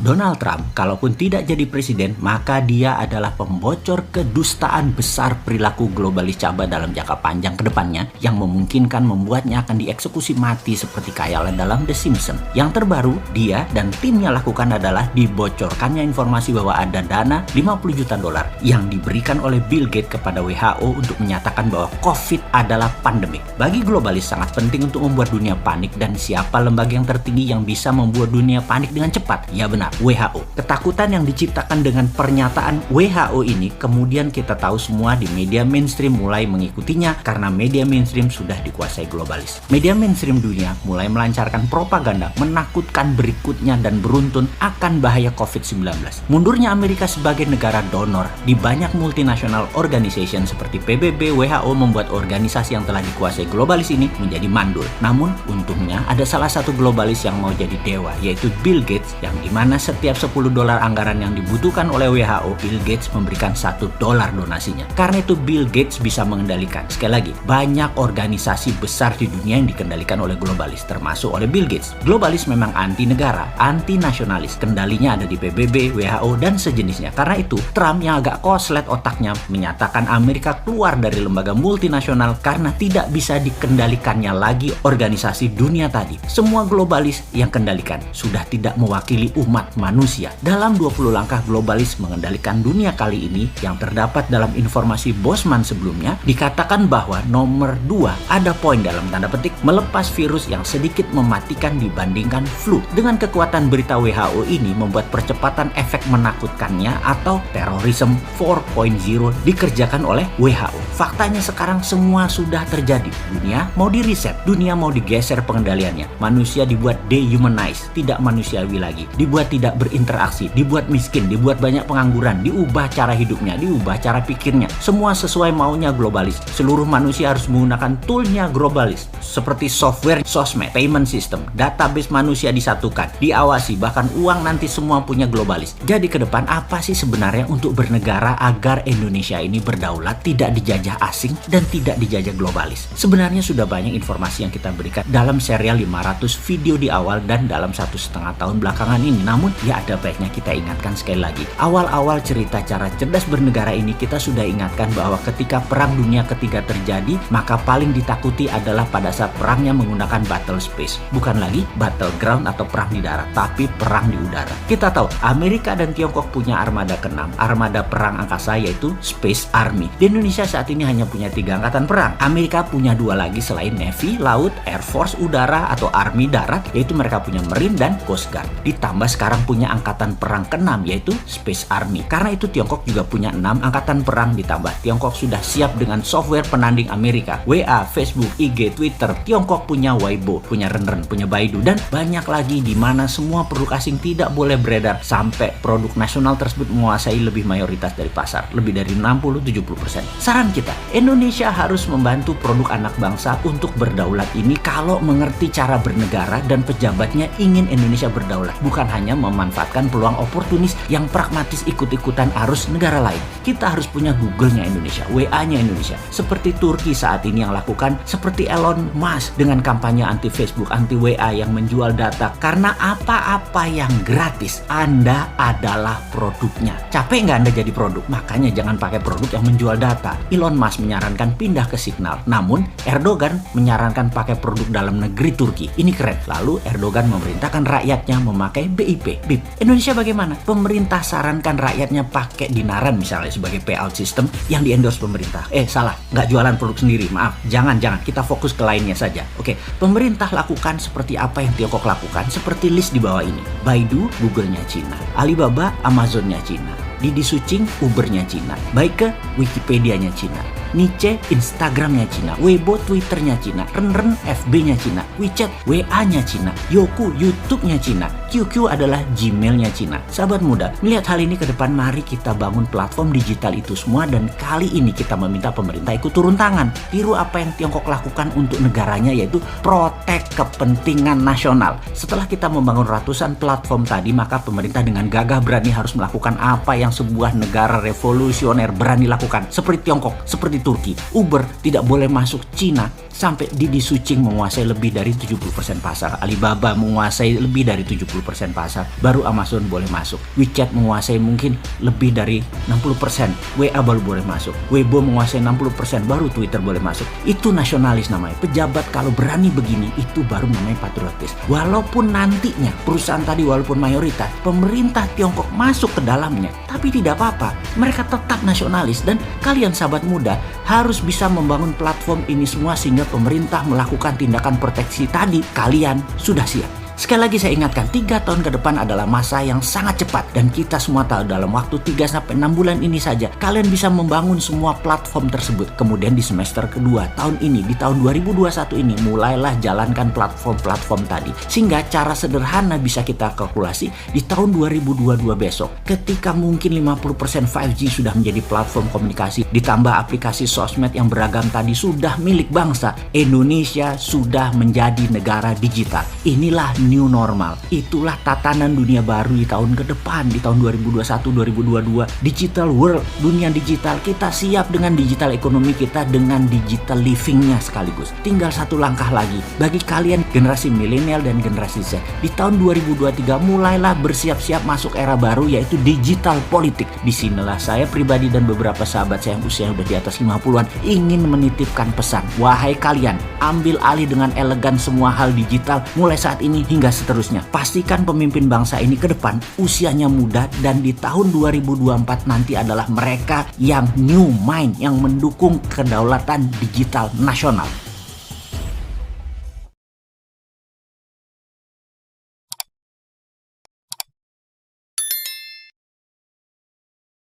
Donald Trump, kalaupun tidak jadi presiden, maka dia adalah pembocor kedustaan besar perilaku globalis cabai dalam jangka panjang ke depannya yang memungkinkan membuatnya akan dieksekusi mati seperti khayalan dalam The Simpsons. Yang terbaru, dia dan timnya lakukan adalah dibocorkannya informasi bahwa ada dana 50 juta dolar yang diberikan oleh Bill Gates kepada WHO untuk menyatakan bahwa COVID adalah pandemik. Bagi globalis sangat penting untuk membuat dunia panik, dan siapa lembaga yang tertinggi yang bisa membuat dunia panik dengan cepat? Ya benar, WHO. Ketakutan yang diciptakan dengan pernyataan WHO ini kemudian kita tahu semua di media mainstream mulai mengikutinya karena media mainstream sudah dikuasai globalis. Media mainstream dunia mulai melancarkan propaganda menakutkan berikutnya dan beruntun akan bahaya COVID-19. Mundurnya Amerika sebagai negara donor di banyak multinational organization seperti PBB, WHO membuat organisasi yang telah dikuasai globalis ini menjadi mandul. Namun untungnya ada salah satu globalis yang mau jadi dewa, yaitu Bill Gates, yang dimana setiap 10 dolar anggaran yang dibutuhkan oleh WHO, Bill Gates memberikan $1 donasinya. Karena itu Bill Gates bisa mengendalikan, sekali lagi, banyak organisasi besar di dunia yang dikendalikan oleh globalis, termasuk oleh Bill Gates. Globalis memang anti negara, anti nasionalis, kendalinya ada di PBB, WHO, dan sejenisnya. Karena itu Trump yang agak koslet otaknya menyatakan Amerika keluar dari lembaga multinasional karena tidak bisa dikendalikannya lagi organisasi dunia tadi. Semua globalis yang kendalikan sudah tidak mewakili umat manusia. Dalam 20 langkah globalis mengendalikan dunia kali ini yang terdapat dalam informasi Bosman sebelumnya, dikatakan bahwa nomor 2 ada poin dalam tanda petik melepas virus yang sedikit mematikan dibandingkan flu. Dengan kekuatan berita WHO ini membuat percepatan efek menakutkannya atau terorisme 4.0 dikerjakan oleh WHO. Faktanya sekarang semua sudah terjadi. Dunia mau di-reset, dunia mau digeser pengendaliannya. Manusia dibuat dehumanize, tidak manusiawi lagi. Dibuat tidak berinteraksi, dibuat miskin, dibuat banyak pengangguran, diubah cara hidupnya, diubah cara pikirnya. Semua sesuai maunya globalis. Seluruh manusia harus menggunakan toolnya globalis. Seperti software, sosmed, payment system, database manusia disatukan, diawasi, bahkan uang nanti semua punya globalis. Jadi ke depan apa sih sebenarnya untuk bernegara agar Indonesia ini berdaulat, tidak dijajah asing, dan tidak dijajah globalis? Sebenarnya sudah banyak informasi yang kita berikan dalam serial 500 video di awal dan dalam 1,5 tahun belakangan ini. Namun ya ada baiknya kita ingatkan sekali lagi. Awal-awal cerita cara cerdas bernegara ini kita sudah ingatkan bahwa ketika Perang Dunia Ketiga terjadi, maka paling ditakuti adalah pada saat perangnya menggunakan battle space. Bukan lagi battleground atau perang di darat, tapi perang di udara. Kita tahu Amerika dan Tiongkok punya armada ke-6, armada perang angkasa, yaitu Space Army. Di Indonesia saat ini hanya punya 3 angkatan perang. Amerika punya 2 lagi selain Navy, Laut, Air Force udara atau Army darat, yaitu mereka punya Marine dan Coast Guard. Ditambah sekarang punya angkatan perang ke-6 yaitu Space Army. Karena itu Tiongkok juga punya 6 angkatan perang, ditambah Tiongkok sudah siap dengan software penanding Amerika. WA, Facebook, IG, Twitter. Tiongkok punya Weibo, punya Renren, punya Baidu, dan banyak lagi di mana semua produk asing tidak boleh beredar sampai produk nasional tersebut menguasai lebih mayoritas dari pasar, lebih dari 60-70%. Saran kita, Indonesia harus membantu produk anak bangsa untuk berdaulat ini kalau mengerti cara bernegara dan pejabatnya ingin Indonesia berdaulat, bukan hanya memanfaatkan peluang oportunis yang pragmatis ikut-ikutan arus negara lain. Kita harus punya Google-nya Indonesia, WA-nya Indonesia, seperti Turki saat ini yang lakukan, seperti Elon Musk dengan kampanye anti Facebook, anti WA yang menjual data. Karena apa-apa yang gratis, Anda adalah produknya. Capek nggak Anda jadi produk? Makanya jangan pakai produk yang menjual data. Elon Musk menyarankan pindah ke Signal, namun Erdogan menyarankan pakai produk dalam negeri Turki. Ini keren. Lalu Erdogan memerintahkan rakyatnya memakai BIP. Indonesia bagaimana? Pemerintah sarankan rakyatnya pakai dinaran misalnya sebagai payout system yang di-endorse pemerintah. Salah, nggak jualan produk sendiri, maaf. Jangan, kita fokus ke lainnya saja. Oke, pemerintah lakukan seperti apa yang Tiongkok lakukan, seperti list di bawah ini. Baidu, Google-nya Cina. Alibaba, Amazon-nya Cina. Didi Sucing, Uber-nya Cina. Baike, Wikipedia-nya Cina. Niche, Instagram-nya Cina. Weibo, Twitter-nya Cina. Renren, FB-nya Cina. WeChat, WA-nya Cina. Youku, YouTube-nya Cina. QQ adalah Gmail-nya Cina. Sahabat muda, melihat hal ini ke depan, mari kita bangun platform digital itu semua, dan kali ini kita meminta pemerintah ikut turun tangan. Tiru apa yang Tiongkok lakukan untuk negaranya, yaitu protek kepentingan nasional. Setelah kita membangun ratusan platform tadi, maka pemerintah dengan gagah berani harus melakukan apa yang yang sebuah negara revolusioner berani lakukan. Seperti Tiongkok, seperti Turki. Uber tidak boleh masuk Cina sampai Didi Sucing menguasai lebih dari 70% pasar. Alibaba menguasai lebih dari 70% pasar. Baru Amazon boleh masuk. WeChat menguasai mungkin lebih dari 60%. WA baru boleh masuk. Weibo menguasai 60%. Baru Twitter boleh masuk. Itu nasionalis namanya. Pejabat kalau berani begini, itu baru namanya patriotis. Walaupun nantinya perusahaan tadi walaupun mayoritas, pemerintah Tiongkok masuk ke dalamnya, tapi tidak apa-apa. Mereka tetap nasionalis dan kalian sahabat muda harus bisa membangun platform ini semua sehingga pemerintah melakukan tindakan proteksi tadi. Kalian sudah siap. Sekali lagi saya ingatkan, 3 tahun ke depan adalah masa yang sangat cepat. Dan kita semua tahu dalam waktu 3-6 bulan ini saja, kalian bisa membangun semua platform tersebut. Kemudian di semester kedua tahun ini, di tahun 2021 ini, mulailah jalankan platform-platform tadi. Sehingga cara sederhana bisa kita kalkulasi di tahun 2022 besok. Ketika mungkin 50% 5G sudah menjadi platform komunikasi, ditambah aplikasi sosmed yang beragam tadi sudah milik bangsa, Indonesia sudah menjadi negara digital. Inilah new normal. Itulah tatanan dunia baru di tahun ke depan, di tahun 2021-2022. Digital world, dunia digital. Kita siap dengan digital ekonomi kita, dengan digital livingnya sekaligus. Tinggal satu langkah lagi. Bagi kalian generasi milenial dan generasi Z, di tahun 2023 mulailah bersiap-siap masuk era baru, yaitu digital politik. Disinilah saya pribadi dan beberapa sahabat saya yang usianya udah di atas 50-an ingin menitipkan pesan. Wahai kalian, ambil alih dengan elegan semua hal digital mulai saat ini hingga seterusnya. Pastikan pemimpin bangsa ini ke depan usianya muda dan di tahun 2024 nanti adalah mereka yang new mind, yang mendukung kedaulatan digital nasional.